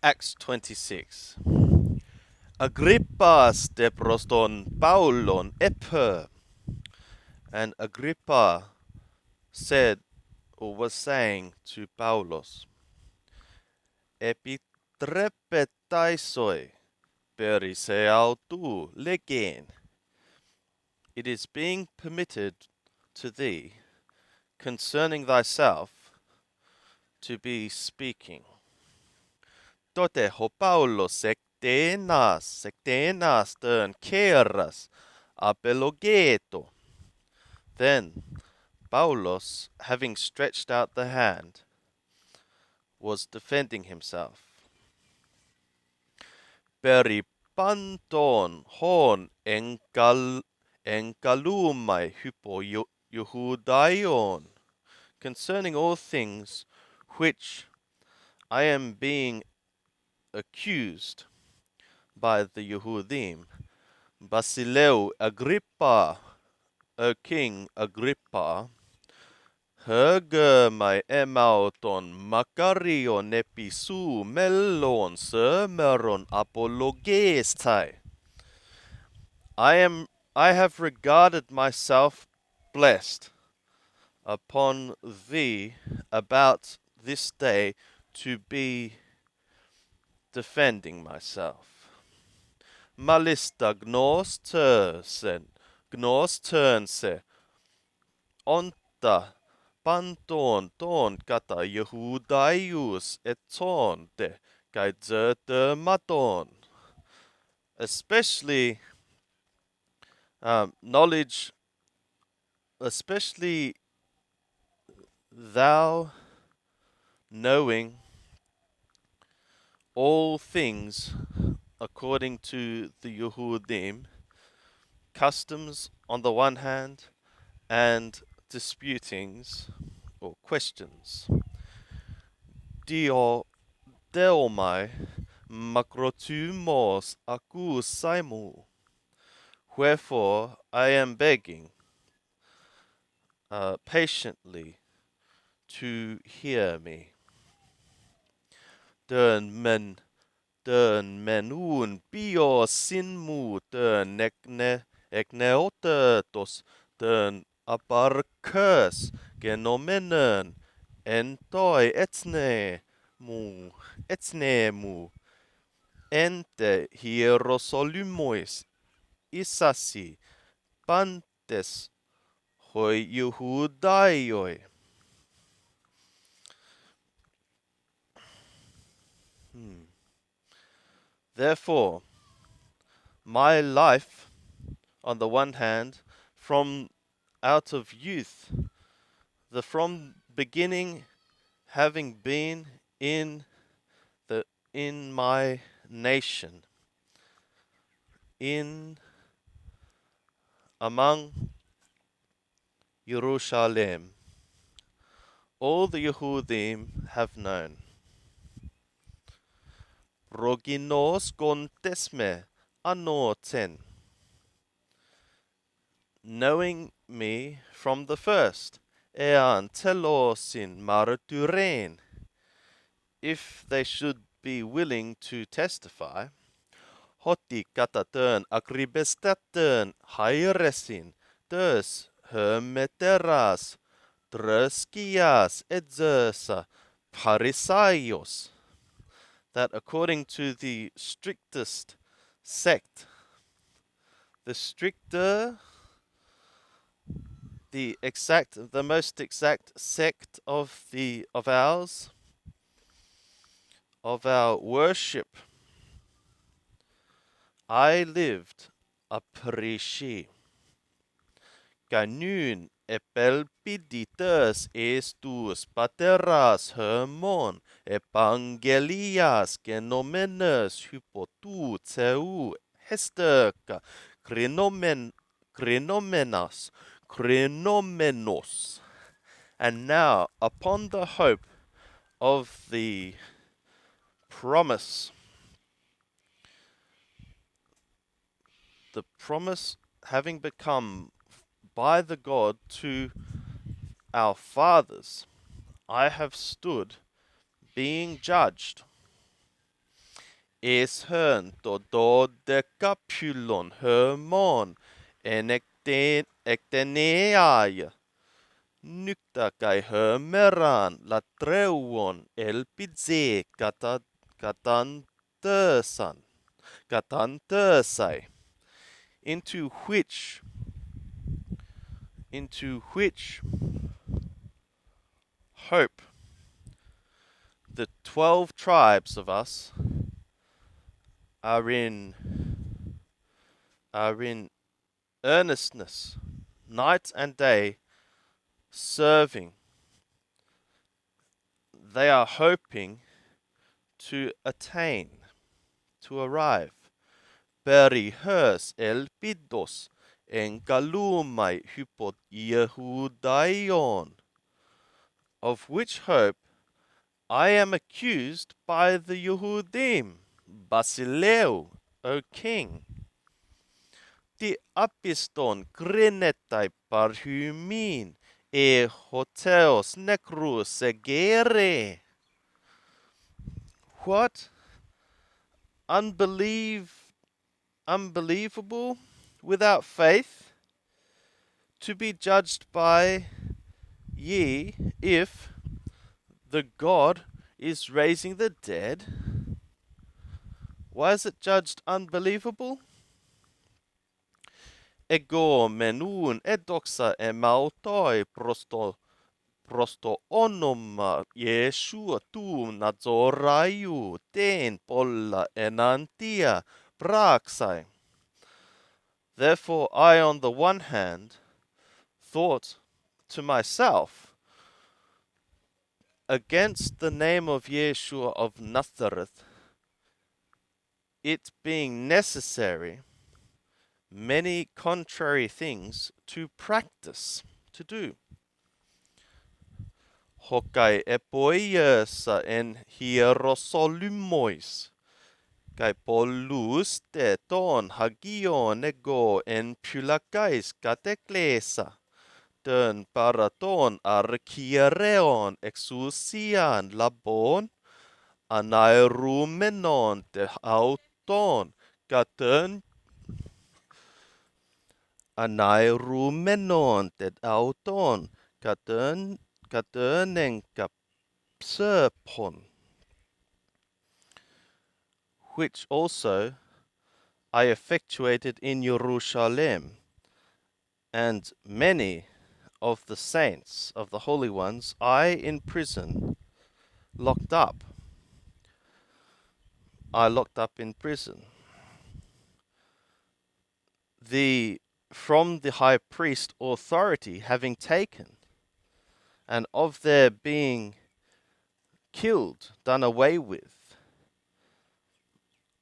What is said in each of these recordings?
Acts 26. Agrippas de proston Paulon epher. And Agrippa said or was saying to Paulos, Epitrepetai periseautu legen. It is being permitted to thee concerning thyself to be speaking. Tote ho Paulos sectenas tön keras apelogeto. Then Paulos, having stretched out the hand, was defending himself. Peripanton hon enkalumai hypo Jehudaion, concerning all things which I am being accused by the Yehudim. Basileu Agrippa, O King Agrippa, Högö emauton makarion episu mellon sömeron apologestai. I have regarded myself blessed upon thee about this day to be defending myself. Malista gnos turnse, onta panton ton kata Jehudaius eton de maton. Especially knowledge, especially thou knowing all things according to the Yehudim, customs on the one hand, and disputings or questions. Dio deomai makrotumos akusaimu. Wherefore I am begging patiently to hear me. Dön menun bio sinmu dön ekneotetos dön aparkes genomenen entoi etnemu ente hierosolumois isasi pantes hoi Jehudaioi. Therefore, my life, on the one hand, from out of youth, from beginning having been in my nation, in among Jerusalem, all the Yehudim have known. Roginos contesme anoten, knowing me from the first, ean telosin martyrein, if they should be willing to testify, hoti katatön akribestaten hairesin, tös hermeteras, treskias edzersa, parisaios, that according to the strictest sect, the stricter, the most exact sect of our worship, I lived a perishi. Ganun epelpidites estus pateras hermon evangelias genomenes hypotu seu hesterka krenomenos. And now, upon the hope of the promise having become by the God to our fathers, I have stood being judged es hön to dodecapulon hermon ekteneaia. Nykta kai hermeran latreuon elpidze katantösai, into which hope the 12 tribes of us are in earnestness, night and day, serving. They are hoping to attain, to arrive. Perihös elpidos enkalumai hypot Yehudaion, of which hope I am accused by the Yehudim. Basileu, O king, ti apiston krinetai parhymin hoteos necrus egere. What? Unbelievable, without faith, to be judged by ye if the God is raising the dead? Why is it judged unbelievable? Ego menun edoxa emautoi prosto onoma Yeshua tu nazoraiu ten polla enantia praxai. Therefore I on the one hand thought to myself, against the name of Yeshua of Nazareth, it being necessary many contrary things to practice, to do. Hokai epoiesa en hierosolumois, kai polus te ton hagion ego en pulakais kateklesa, tön paraton archiereon exousian labon, anairumenon te auton, katön anairumenon te auton, katönen kapsepon, which also I effectuated in Jerusalem, and many of the saints of the holy ones I in prison locked up. I locked up in prison. From the high priest authority having taken, and of their being killed, done away with,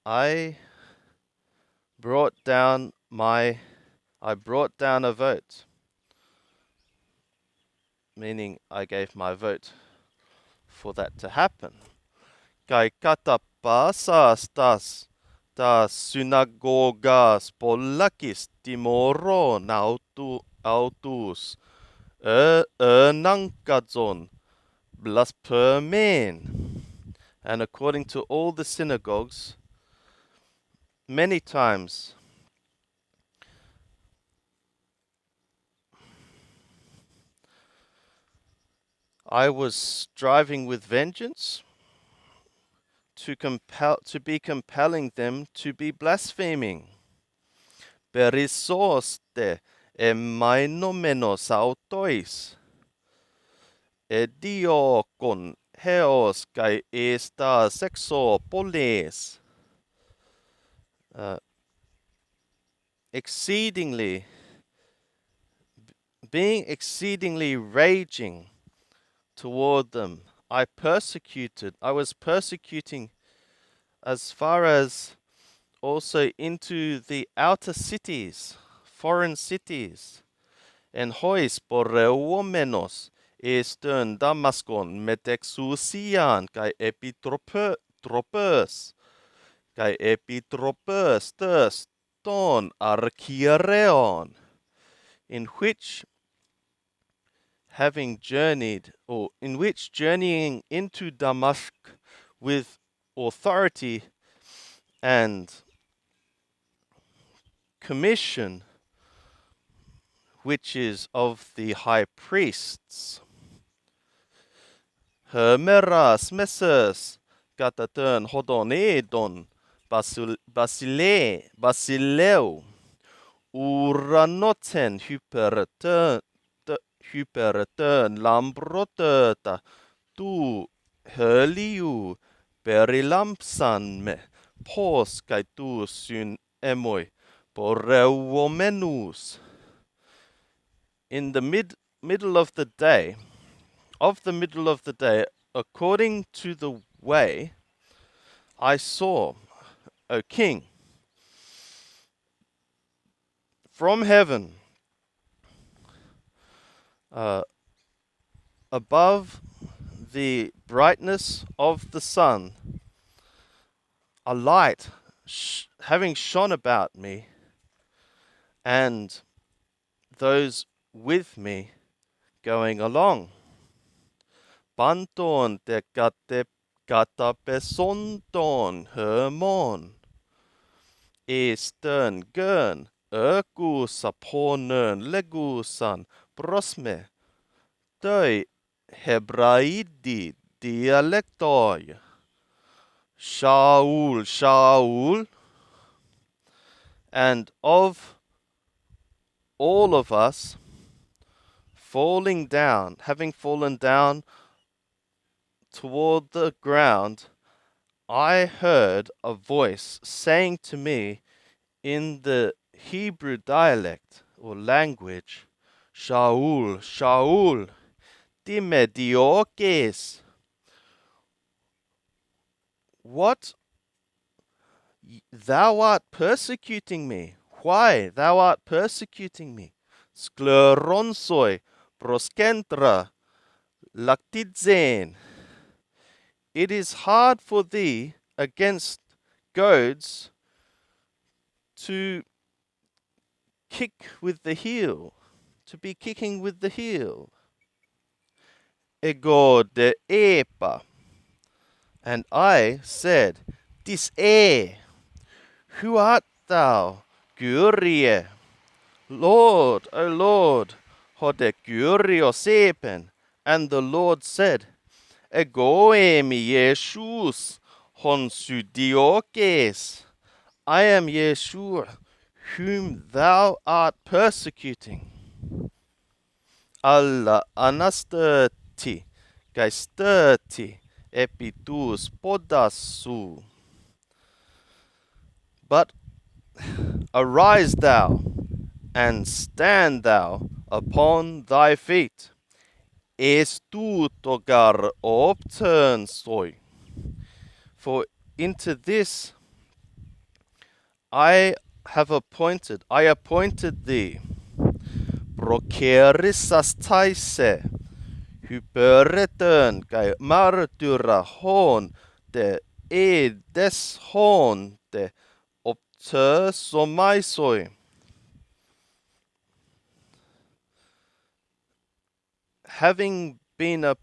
I brought down a vote, meaning I gave my vote for that to happen. Kai katapasas tas synagogas pollakis timoron autus nankazon blasphemeen. And according to all the synagogues, many times I was striving with vengeance to be compelling them to be blaspheming. Perisoste emainomenos autois, diokon heos kai esta sexo poles, being exceedingly raging toward them. I was persecuting as far as also into the outer cities, foreign cities. En hois poreuomenos estön Damaskon metexousian kai epitropes tes ton archiereon, in which journeying into Damascus with authority and commission which is of the high priests. Hermeras messes katatern hodonedon basileu uranoten hypertön lambroteta tu höliu perilampsanme pos kai tu syn emoi poreuomenus. In the middle of the day, according to the way, I saw, O king, from heaven, above the brightness of the sun, a light having shone about me, and those with me going along. Panton te katapesonton hermon. Estern gön ökusa ponön legusan prosme. Toi hebraidi dialektoi. Shaul, Shaul, and of all of us having fallen down toward the ground, I heard a voice saying to me in the Hebrew dialect or language, Shaul, Shaul, dime diokes. What? Thou art persecuting me. Why thou art persecuting me? Skleronsoi, proskentra, lactidzen. It is hard for thee against goads to kick with the heel, to be kicking with the heel. Ego de epa. And I said, Dis who art thou, Gurie? Lord, O Lord, hode Gurios epen. And the Lord said, Ego emi Jesus, hon sudiokes. I am Yeshua, whom thou art persecuting. Alla anastati, gaistati, epitus podasu. But arise thou, and stand thou upon thy feet. Estu togar opturn soy. For into this I appointed thee. Prokerisas taise, hyperetön kai martyra hon de edes hon de optösomaisoi. Having been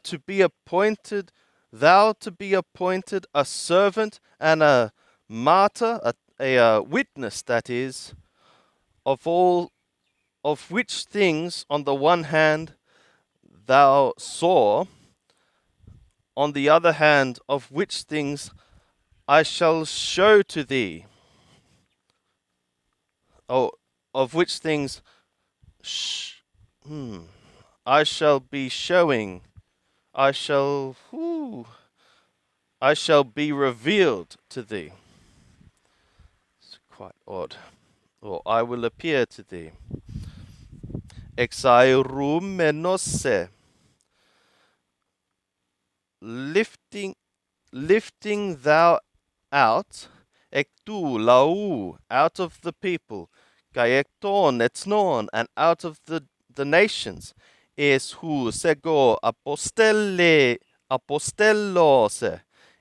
to be appointed, thou to be appointed a servant and a martyr, a witness, that is, of all of which things, on the one hand, thou saw, on the other hand, of which things I shall show to thee. Oh, of which things I shall be showing. I shall be revealed to thee. It's quite odd. Or I will appear to thee. Exairum menose. Lifting thou out, ektu lau, out of the people, gaekton etnon, and out of the nations, es hu sego apostellos,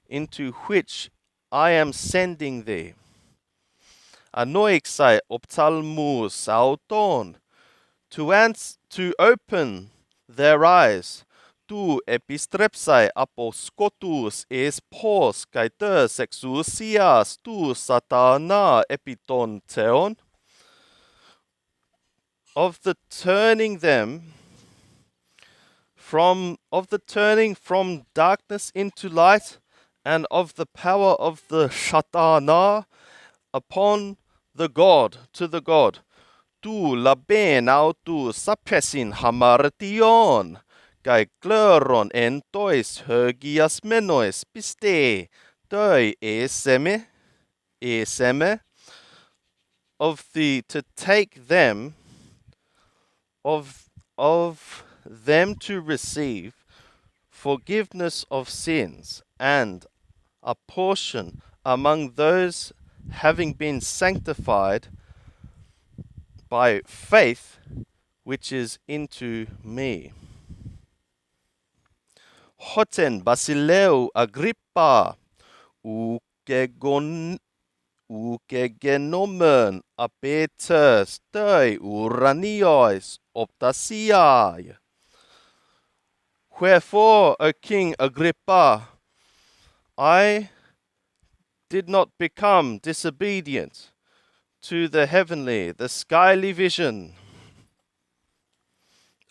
into which I am sending thee. Anoixai optalmus auton, to open their eyes, tu epistrepsai aposkotus es pos kai tes exousias tu satana epiton theon, of the turning from darkness into light, and of the power of the Shatana upon the God, to the God. Tu laben autu sapresin hamartion, kai kleron en tois hergias menois piste, toi eseme, to take them, of them to receive forgiveness of sins, and a portion among those having been sanctified by faith which is into me. Hoten Basileu Agrippa, ukegenomen apetes tei uraniois optasiai. Wherefore, O King Agrippa, I did not become disobedient to the heavenly, the skyly vision.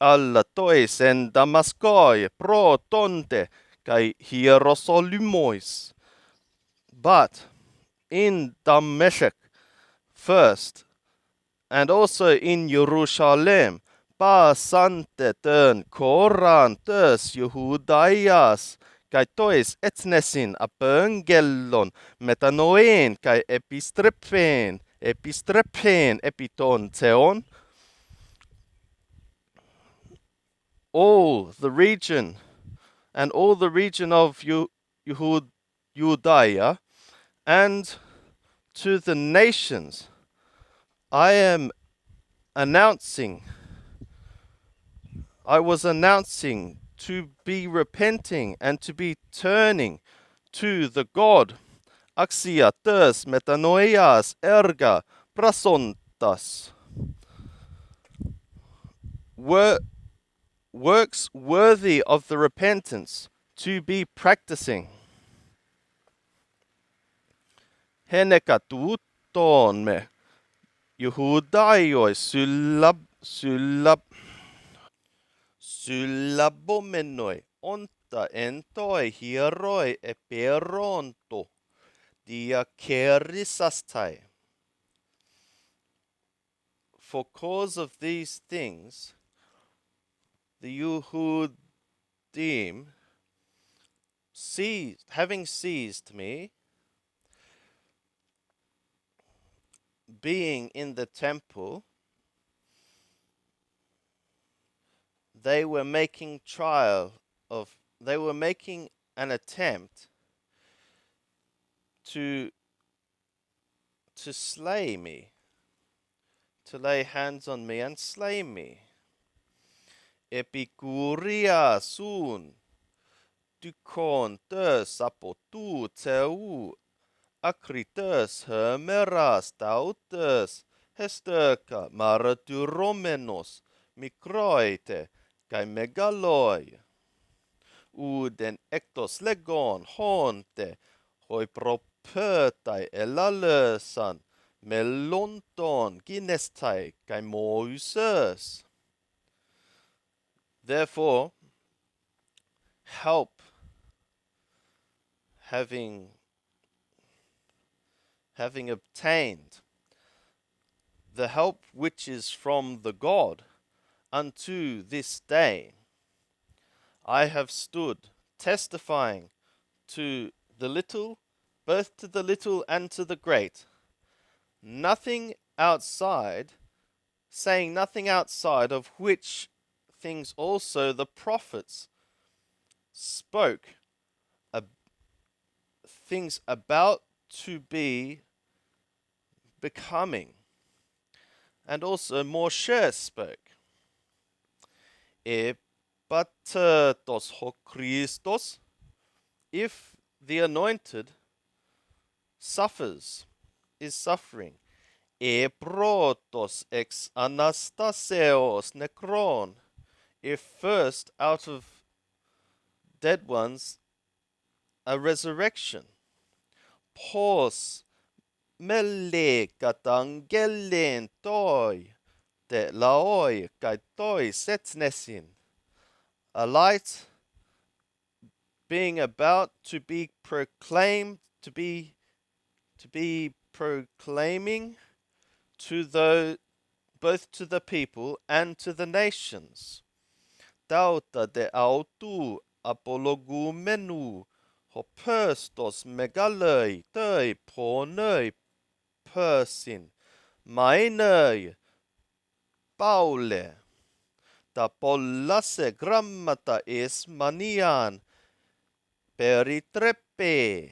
Alla tois en Damascoi pro tonte kai hierosolymois. But in Damascus first, and also in Jerusalem, pa sante ten koran tes Jehudaias, kai tois etnesin apengelon metanoen kai epistrepen epiton theon, all the region of Judea, and to the nations I was announcing to be repenting and to be turning to the God, axia tes metanoias erga prasontas, works worthy of the repentance to be practicing. Henekatuton me Jehudaioi syllabomenoi onta entoi hieroi eperonto diakerisastai. For cause of these things, the Yehudim, having seized me, being in the temple, they were making an attempt to slay me, to lay hands on me and slay me. Epikuria sun, dukon tes apotu teu, akrites hemeras tautes, hesterka maraturomenos, mikroite, kai megaloi. Uden ektos legon honte, hoi propertai elalösan, melonton ginestai kai moises. Therefore, help having obtained the help which is from the God unto this day, I have stood testifying to the little, both to the little and to the great, saying nothing outside of which things also the prophets spoke, things about to be becoming. And also Moshe spoke. Epatertos ho Christos, if the anointed is suffering. Eprotos ex anastaseos necron, if first out of dead ones a resurrection. Pos mele katangelen toi te laoi kai toi setnesin. A light being about to be proclaimed, to be proclaiming to the both to the people and to the nations. Tauta de autu apologumenu ho perstos megaloi tei ponei persin mainei paule ta pollase grammata es manian peritrepe.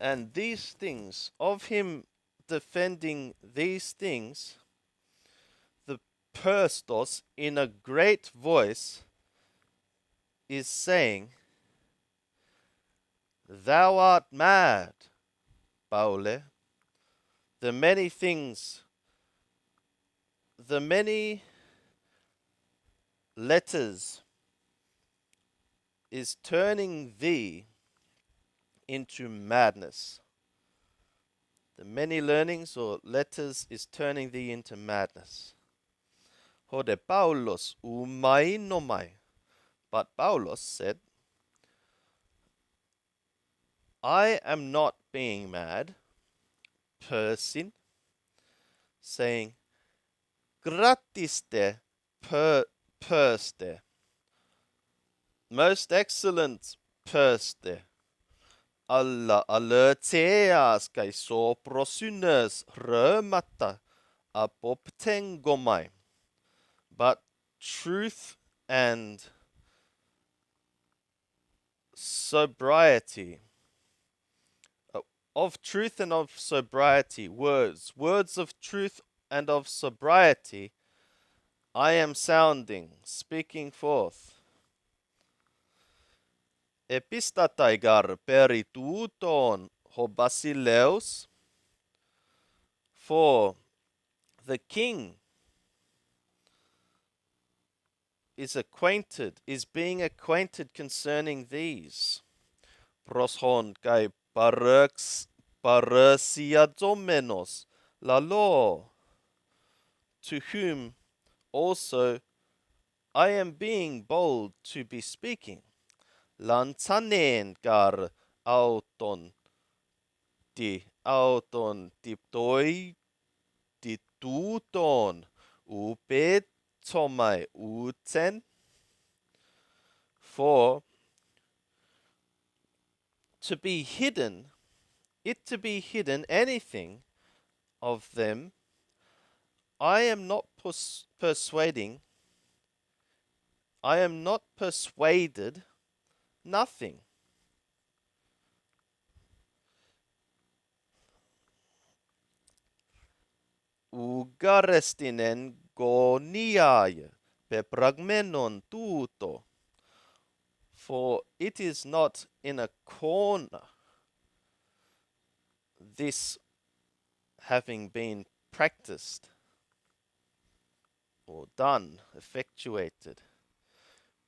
And these things, of him defending these things, the Perstos in a great voice is saying, Thou art mad, Paule. The many things, the many letters is turning thee into madness. The many learnings or letters is turning thee into madness. Hode Paulos umai nomai. But Paulos said, I am not being mad, Persin, saying, Gratiste perste, most excellent perste, alla alerteas kai soprosynes remata apoptengomai, but truth and sobriety, of truth and of sobriety, words of truth and of sobriety, I am sounding, speaking forth. Epistataigar perituton ho basileus, for the king is being acquainted concerning these. Proshon kai parasiadomenos, la law, to whom also I am being bold to be speaking. Lantanen gar auton tiptoi tituton upetomai uten, for to be hidden, anything of them, I am not persuading, I am not persuaded, nothing. Ugarestinen goniae pepragmenon tuto, for it is not in a corner, this having been practiced or done, effectuated.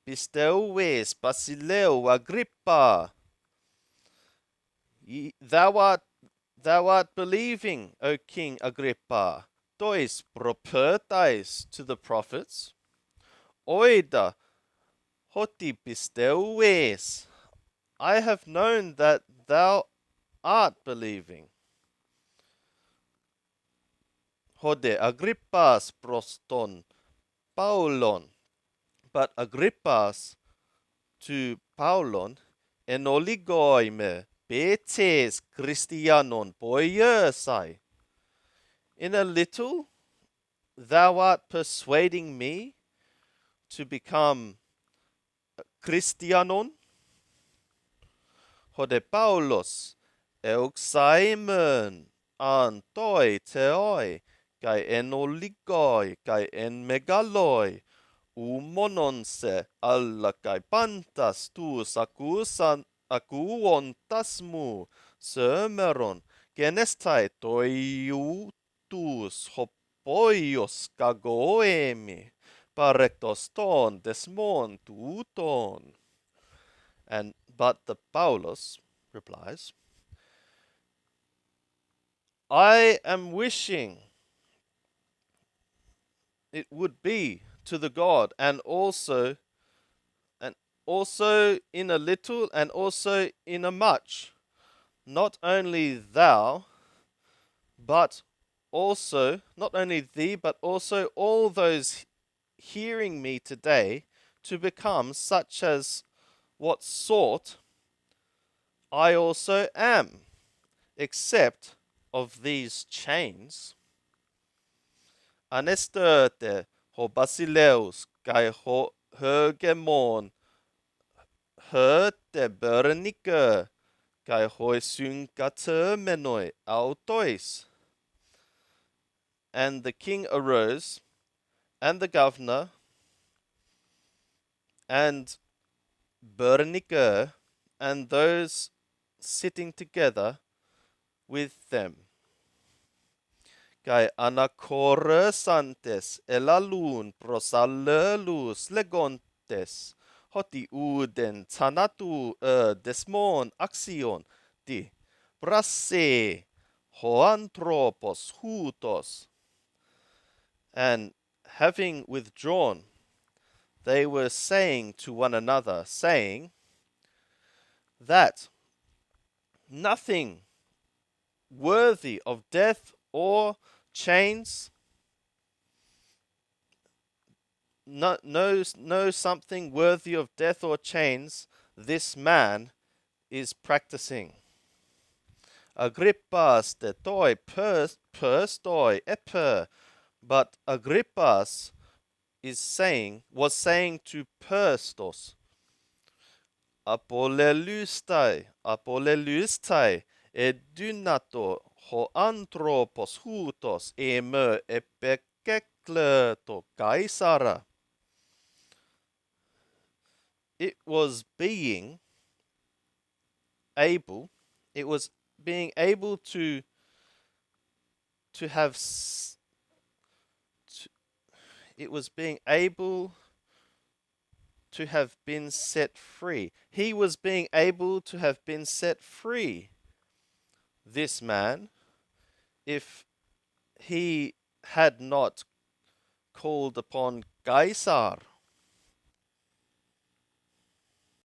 Pisteues Basileu Agrippa, thou art believing, O King Agrippa, tois propertais to the prophets, oida hoti pisteues, I have known that thou art believing. Hode Agrippas proston Paulon, but Agrippas to Paulon enoligoime betes Christianon poiesai. In a little thou art persuading me to become Christianon. Hode Paulos euxaimen antoi teoi kai enoligoi kai en megaloi umononse alla kai pantas tuus akuontasmu sömeron genestai toiutus hopoios kagoemi parektos ton desmon tuton. But the Paulus replies, I am wishing it would be to the God, and also in a little and also in a much, not only thou, but also not only thee, but also all those hearing me today, to become such as what sort I also am, except of these chains. Anesterte ho basileus kai ho hergemon her te bernike kai hoi sun katermenoi autois. And the king arose, and the governor, and Bernice, and those sitting together with them. Kai anakoresantes elalun prosalelus legontes, hoti uden tanatu desmon axion ti brasse hoanthropos hutos. And having withdrawn, they were saying to one another, saying that nothing worthy of death or chains, no something worthy of death or chains this man is practicing. Agrippas de toi perstoi eper, but Agrippas was saying to Perstos, Apollelustai, edunato ho anthropos hutos me epekekleto Caesara. It was being able, to have, it was being able to have been set free. He was being able to have been set free, this man, if he had not called upon Caesar.